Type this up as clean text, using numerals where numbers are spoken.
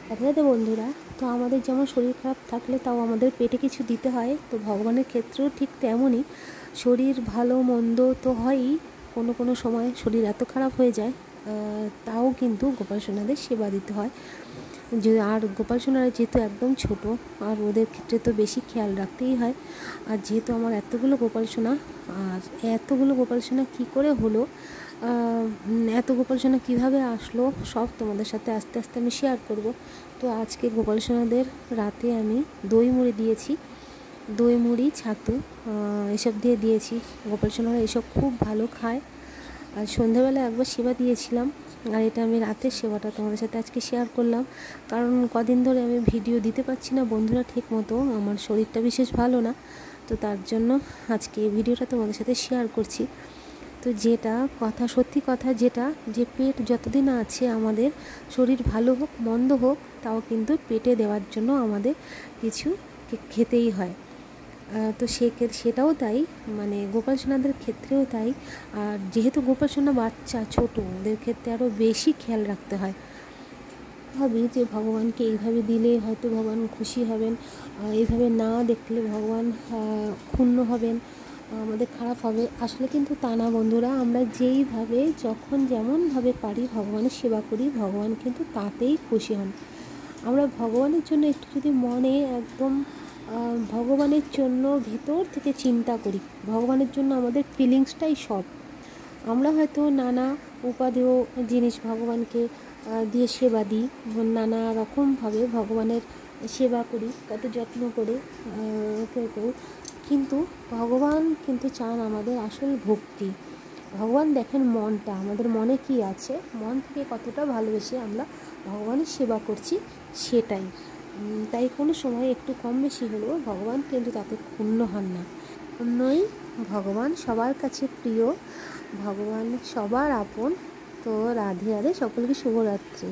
রাধে রাধে বন্ধুরা। তো আমাদের যেমন শরীর খারাপ থাকলে তাও আমাদের পেটে কিছু দিতে হয়, তো ভগবানের ক্ষেত্রেও ঠিক তেমনই। শরীর ভালো মন্দ তো হয়ই, কোনো কোনো সময় শরীর এত খারাপ হয়ে যায়, তাও কিন্তু গোপাল সোনাদের সেবা দিতে হয়। যে আর গোপাল সোনারা যেহেতু একদম ছোট, আর ওদের ক্ষেত্রে তো বেশি খেয়াল রাখতেই হয়। আর যেহেতু আমার এতগুলো গোপাল সোনা, আর এতগুলো গোপাল সোনা কী করে হলো, এত গোপাল সোনা কীভাবে আসলো, সব তোমাদের সাথে আস্তে আস্তে আমি শেয়ার করব। তো আজকে গোপাল সোনাদের রাতে আমি দই মুড়ি দিয়েছি, দই মুড়ি ছাতু এসব দিয়ে দিয়েছি। গোপাল সোনারা এসব খুব ভালো খায়। আর সন্ধ্যাবেলা একবার সেবা দিয়েছিলাম, আর এটা আমি রাতের সেবাটা তোমাদের সাথে আজকে শেয়ার করলাম। কারণ কদিন ধরে আমি ভিডিও দিতে পারছি না বন্ধুরা ঠিক মতো, আমার শরীরটা বিশেষ ভালো না, তো তার জন্য আজকে এই ভিডিওটা তোমাদের সাথে শেয়ার করছি। তো যেটা কথা, সত্যি কথা যেটা, যে পেট যতদিন আছে আমাদের, শরীর ভালো হোক মন্দ হোক, তাও কিন্তু পেটে দেওয়ার জন্য আমাদের কিছু খেতেই হয়। তো সেটাও তাই, মানে গোপাল সোনাদের ক্ষেত্রেও তাই। আর যেহেতু গোপাল সোনা বাচ্চা ছোটো, ওদের ক্ষেত্রে আরও বেশি খেয়াল রাখতে হয়। ভাবি যে ভগবানকে এইভাবে দিলে হয়তো ভগবান খুশি হবেন, এইভাবে না দেখলে ভগবান ক্ষুণ্ণ হবেন, আমাদের খারাপ হবে। আসলে কিন্তু তা না বন্ধুরা, আমরা যেইভাবে যখন যেমনভাবে পারি ভগবানের সেবা করি, ভগবান কিন্তু তাতেই খুশি হন। আমরা ভগবানের জন্য একটু যদি মনে একদম ভগবানের জন্য ভেতর থেকে চিন্তা করি, ভগবানের জন্য আমাদের ফিলিংসটাই সব। আমরা হয়তো নানা উপাদেয় জিনিস ভগবানকে দিয়ে সেবা দিই, নানা রকমভাবে ভগবানের সেবা করি, কত যত্ন করে করি, কিন্তু ভগবান কিন্তু চান আমাদের আসল ভক্তি। ভগবান দেখেন মনটা, আমাদের মনে কি আছে, মন থেকে কতটা ভালোবেসে আমরা ভগবানের সেবা করছি, সেটাই। তাই কোনো সময় একটু কম বেশি হলেও ভগবান কিন্তু তাতে ক্ষুণ্ণ হন না। অন্যই ভগবান সবার কাছে প্রিয়, ভগবান সবার আপন। তো রাধে রাধে, সকলকে শুভরাত্রি।